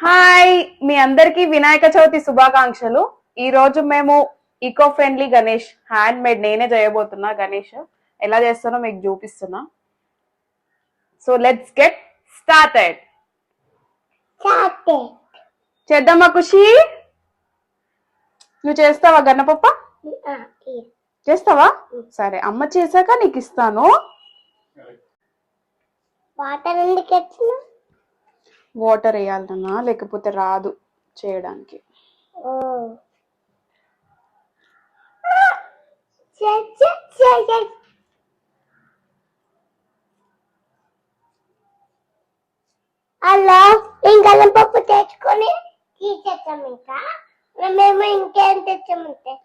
Hi, మీ అందరికి వినాయక చవితి శుభాకాంక్షలు. ఈ రోజు మేము eco friendly Ganesh handmade నేనే చేయబోతున్నా. గణేష్ ఎలా చేస్తానో మీకు చూపిస్తున్నా. So let's get started. చేద్దామా ఖుషి? నువ్వు చేస్తావా గన్నపప్ప? చేస్తావా? సరే, అమ్మ చేశాక నీకు ఇస్తాను. వాటర్ ఎందుకు వాటర్ వేయాలన్నా, లేకపోతే రాదు చేయడానికి. అలా ఇంకా పప్పు తెచ్చుకొని తీసేస్తాం. ఇంకా మేము ఇంకేం తెచ్చామంటే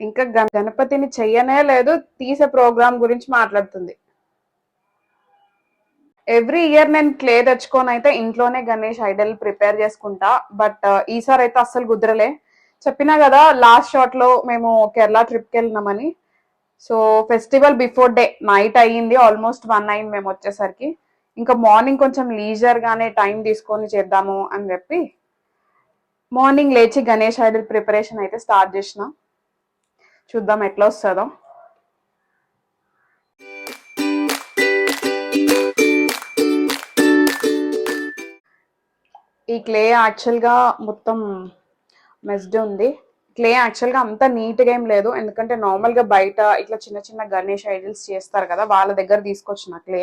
ఇంకా గణపతిని చెయ్యనే లేదు, తీసే ప్రోగ్రామ్ గురించి మాట్లాడుతుంది. ఎవ్రీ ఇయర్ నేను క్లే తెచ్చుకొని అయితే ఇంట్లోనే గణేష్ ఐడల్ ప్రిపేర్ చేసుకుంటా. బట్ ఈసారి అయితే అస్సలు కుదరలే. చెప్పినా కదా లాస్ట్ షాట్ లో మేము కేరళ ట్రిప్కి వెళ్ళినామని. So festival before day night అయ్యింది, ఆల్మోస్ట్ 1 అయింది మేము వచ్చేసరికి. ఇంకా మార్నింగ్ కొంచెం లీజర్ గానే టైం తీసుకొని చేద్దాము అని చెప్పి మార్నింగ్ లేచి గణేష్ ఐడల్ ప్రిపరేషన్ అయితే స్టార్ట్ చేసిన. చూద్దాం ఎట్లా వస్తుందో. ఈ క్లే యాక్చువల్గా మొత్తం మెస్డ్ ఉంది. క్లే యాక్చువల్గా అంత నీట్గా ఏం లేదు, ఎందుకంటే నార్మల్గా బయట ఇట్లా చిన్న చిన్న గణేష్ ఐడల్స్ చేస్తారు కదా, వాళ్ళ దగ్గర తీసుకొచ్చిన క్లే.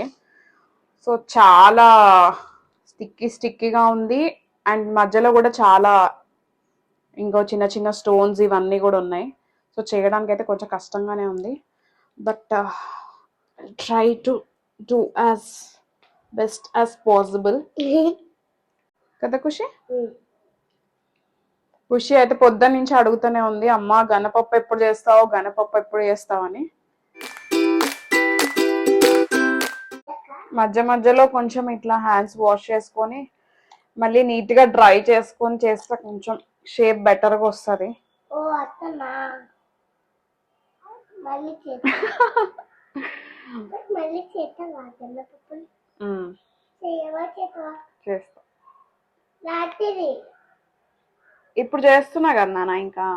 సో చాలా స్టిక్కీగా ఉంది. అండ్ మధ్యలో కూడా చాలా ఇంకో చిన్న చిన్న స్టోన్స్ ఇవన్నీ కూడా ఉన్నాయి. సో చేయడానికి అయితే కొంచెం కష్టంగానే ఉంది. But try to do as best as possible కదా ఖుషి? ఖుషి అయితే పొద్దున్న నుంచి అడుగుతూనే ఉంది, అమ్మ గణపప్పు ఎప్పుడు చేస్తావు, గణపప్పు ఎప్పుడు చేస్తావు అని. మధ్య మధ్యలో కొంచెం ఇట్లా హ్యాండ్స్ వాష్ చేసుకొని మళ్ళీ నీట్ గా డ్రై చేసుకొని చేస్తే కొంచెం షేప్ బెటర్ గా వస్తుంది. చేస్తా. ఇప్పుడు చేస్తున్నా కదా నాన్న. ఇంకా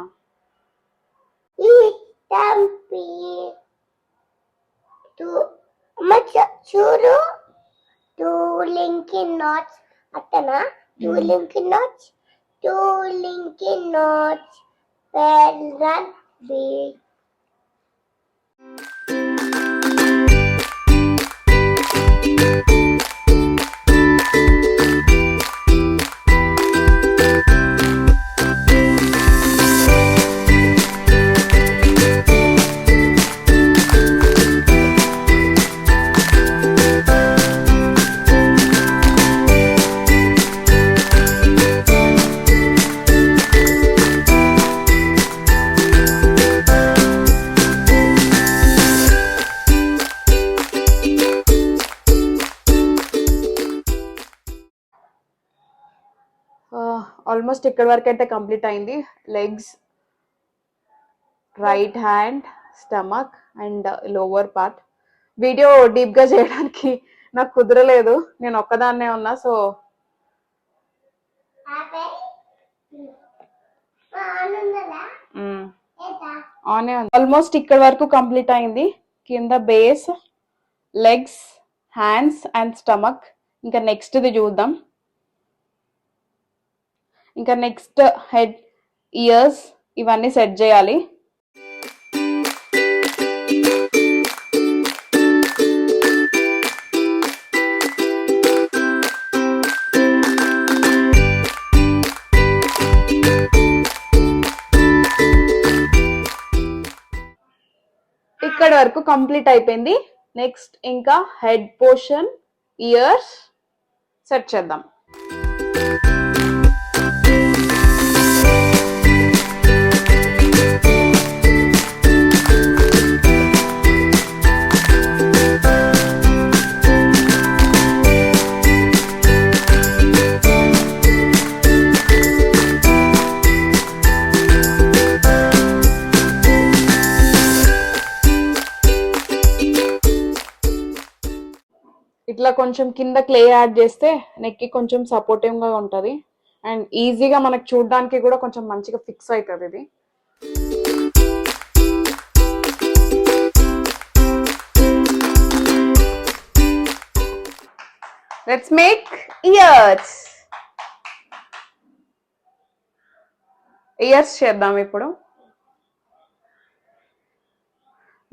చూడు, 2 linky knots అట్టనా? 2 linky knots, 2 linky knots well done big. Almost ఇక్కడ వరకు అయితే కంప్లీట్ అయింది. Legs, right hand, stomach and lower part. Video deep గా చేయడానికి నాకు కుదరలేదు, నేను ఒక్కదాన్నే ఉన్నా. సో ఆనే ఉంది. ఆల్మోస్ట్ ఇక్కడ వరకు కంప్లీట్ అయింది. కింద base, legs, hands and stomach. ఇంకా నెక్స్ట్ది చూద్దాం. ఇంకా నెక్స్ట్ హెడ్, ఇయర్స్ ఇవన్నీ సెట్ చేయాలి. ఇక్కడ వరకు కంప్లీట్ అయిపోయింది. నెక్స్ట్ ఇంకా హెడ్ పోర్షన్, ఇయర్స్ సెట్ చేద్దాం. ఇట్లా కొంచెం కింద క్లే యాడ్ చేస్తే నెక్కి కొంచెం సపోర్టివ్గా ఉంటుంది. అండ్ ఈజీగా మనకు చూడడానికి కూడా కొంచెం మంచిగా ఫిక్స్ అవుతుంది ఇది. లెట్స్ మేక్ ఇయర్స్ చేద్దాం ఇప్పుడు.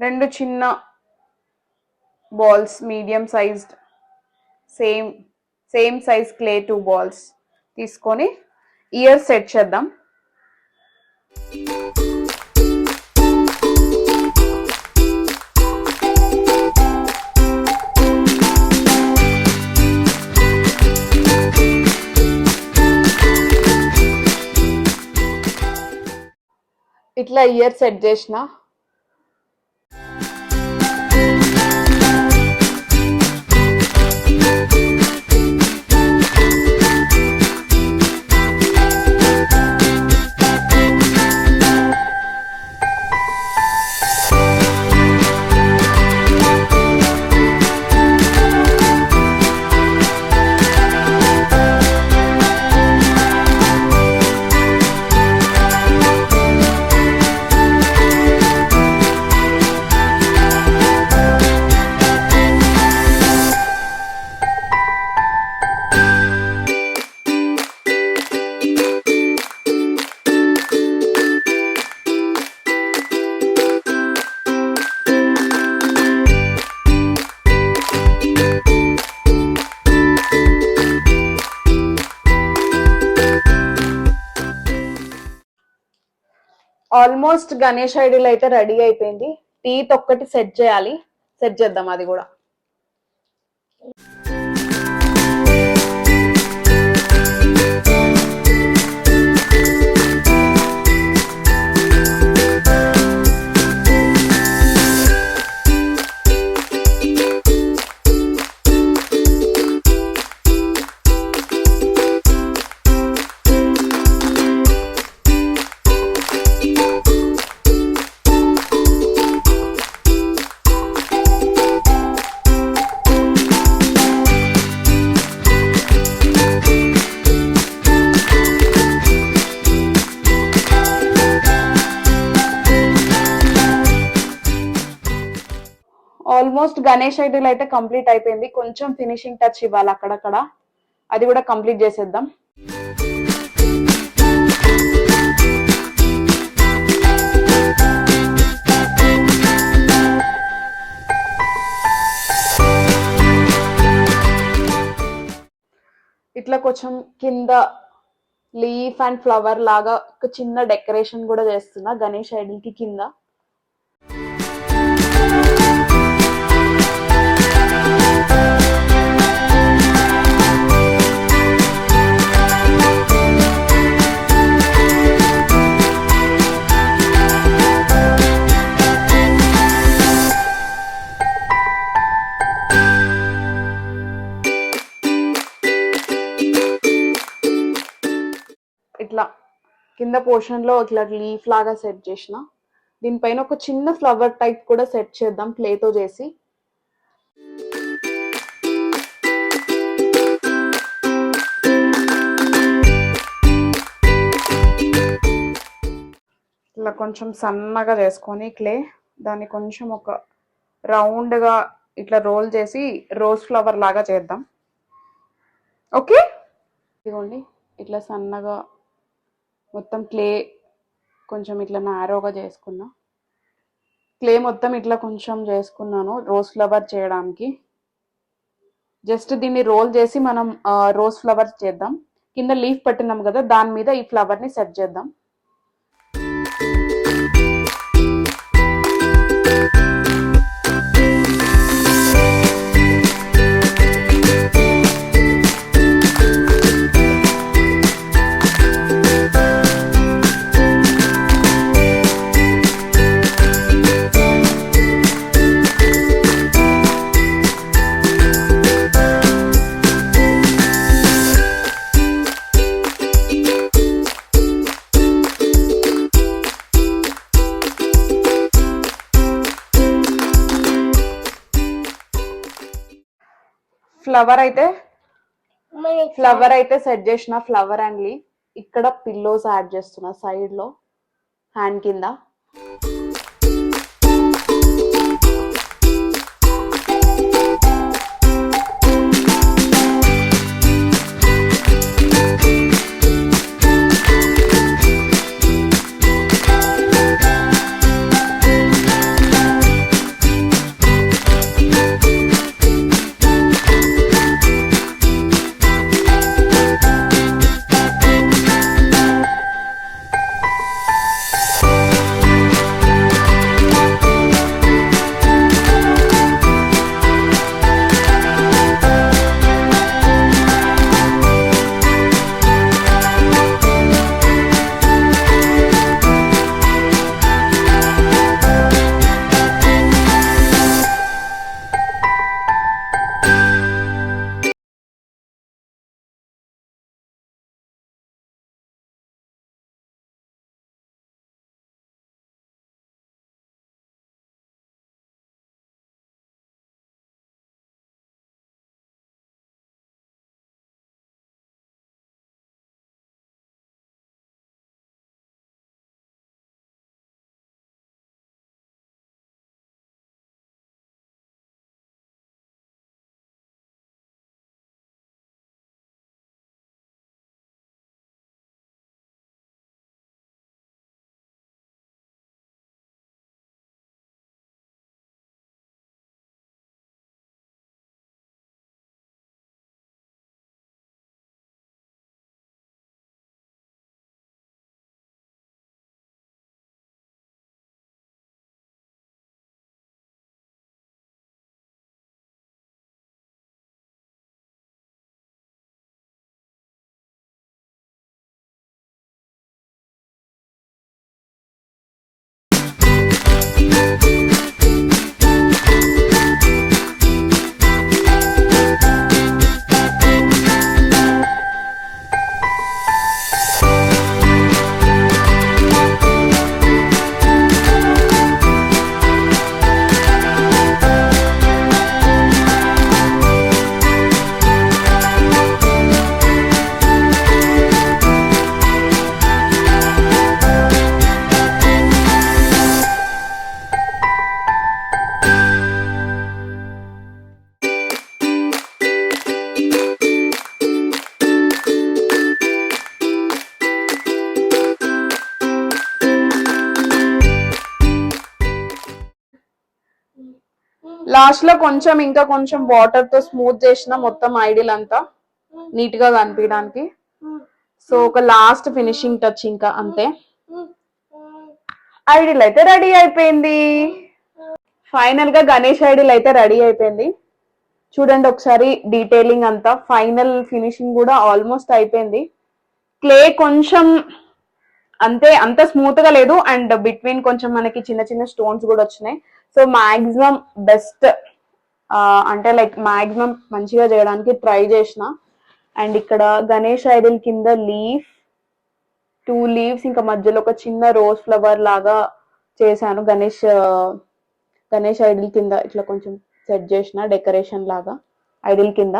2 చిన్న balls, medium sized, same size clay 2 balls తీసుకొని ఇయర్స్ సెట్ చేద్దాం. ఇట్లా ఇయర్ సెట్ చేసిన. ఆల్మోస్ట్ గణేష్ ఐడిల్ అయితే రెడీ అయిపోయింది. టీత్ ఒక్కటి సెట్ చేయాలి, సెట్ చేద్దాం అది కూడా. ఆల్మోస్ట్ గణేష్ ఐడిల్ అయితే కంప్లీట్ అయిపోయింది. కొంచెం ఫినిషింగ్ టచ్ ఇవ్వాలి అక్కడక్కడ, అది కూడా కంప్లీట్ చేసేద్దాం. ఇట్లా కొంచెం కింద లీఫ్ అండ్ ఫ్లవర్ లాగా ఒక చిన్న డెకరేషన్ కూడా చేస్తున్నా గణేష్ ఐడిల్ కి కింద. ఇట్లా కింద పోర్షన్ లో ఇట్లా లీఫ్ లాగా సెట్ చేసిన. దీనిపైన ఒక చిన్న ఫ్లవర్ టైప్ కూడా సెట్ చేద్దాం క్లేతో చేసి. ఇట్లా కొంచెం సన్నగా చేసుకొని క్లే దాన్ని కొంచెం ఒక రౌండ్ గా ఇట్లా రోల్ చేసి రోజ్ ఫ్లవర్ లాగా చేద్దాం. ఓకే, ఇదిగోండి ఇట్లా సన్నగా మొత్తం క్లే కొంచెం ఇట్లా నారోగా చేసుకున్నా. క్లే మొత్తం ఇట్లా కొంచెం చేసుకున్నాను రోజ్ ఫ్లవర్ చేయడానికి. జస్ట్ దీన్ని రోల్ చేసి మనం రోజ్ ఫ్లవర్ చేద్దాం. కింద లీఫ్ పెట్టినాం కదా, దాని మీద ఈ ఫ్లవర్ ని సెట్ చేద్దాం. ఫ్లవర్ అయితే సెట్ చేసిన, ఫ్లవర్ అండ్ లీఫ్. ఇక్కడ పిల్లోస్ యాడ్ చేస్తున్నా సైడ్ లో హ్యాండ్ కింద. లాస్ట్ లో కొంచెం ఇంకా కొంచెం వాటర్ తో స్మూత్ చేసిన మొత్తం ఐడిల్ అంతా నీట్ గా కనిపించడానికి. సో ఒక లాస్ట్ ఫినిషింగ్ టచ్ ఇంకా అంతే. ఐడిల్ అయితే రెడీ అయిపోయింది. ఫైనల్ గా గణేష్ ఐడిల్ అయితే రెడీ అయిపోయింది. చూడండి ఒకసారి డీటెయిలింగ్ అంతా, ఫైనల్ ఫినిషింగ్ కూడా ఆల్మోస్ట్ అయిపోయింది. క్లే కొంచెం అంతే, అంత స్మూత్ గా లేదు, అండ్ బిట్వీన్ కొంచెం మనకి చిన్న చిన్న స్టోన్స్ కూడా వచ్చినాయి. సో మాక్సిమం బెస్ట్ అంటే లైక్ మాక్సిమం మంచిగా చేయడానికి ట్రై చేసిన. అండ్ ఇక్కడ గణేష్ ఐడిల్ కింద లీఫ్, 2 లీవ్స్, ఇంకా మధ్యలో ఒక చిన్న రోజ్ ఫ్లవర్ లాగా చేశాను. గణేష్ ఐడిల్ కింద ఇట్లా కొంచెం సెట్ చేసిన డెకరేషన్ లాగా ఐడిల్ కింద.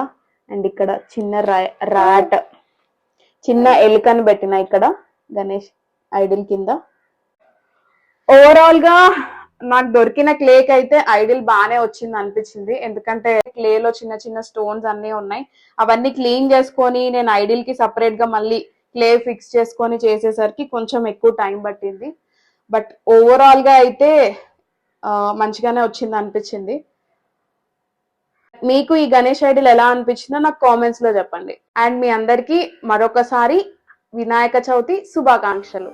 అండ్ ఇక్కడ చిన్న ర్యాట్, చిన్న ఎలుకని పెట్టిన ఇక్కడ గణేష్ ఐడిల్ కింద. ఓవరాల్ గా నాకు దొరికిన క్లేక్ అయితే ఐడిల్ బాగానే వచ్చింది అనిపించింది. ఎందుకంటే క్లేలో చిన్న చిన్న స్టోన్స్ అన్ని ఉన్నాయి. అవన్నీ క్లీన్ చేసుకొని నేను ఐడిల్ కి సపరేట్ గా మళ్ళీ క్లే ఫిక్స్ చేసుకొని చేసేసరికి కొంచెం ఎక్కువ టైం పట్టింది. బట్ ఓవరాల్ గా అయితే మంచిగానే వచ్చింది అనిపించింది. మీకు ఈ గణేష్ ఐడిల్ ఎలా అనిపించిందో నాకు కామెంట్స్ లో చెప్పండి. అండ్ మీ అందరికీ మరొకసారి వినాయక చవితి శుభాకాంక్షలు.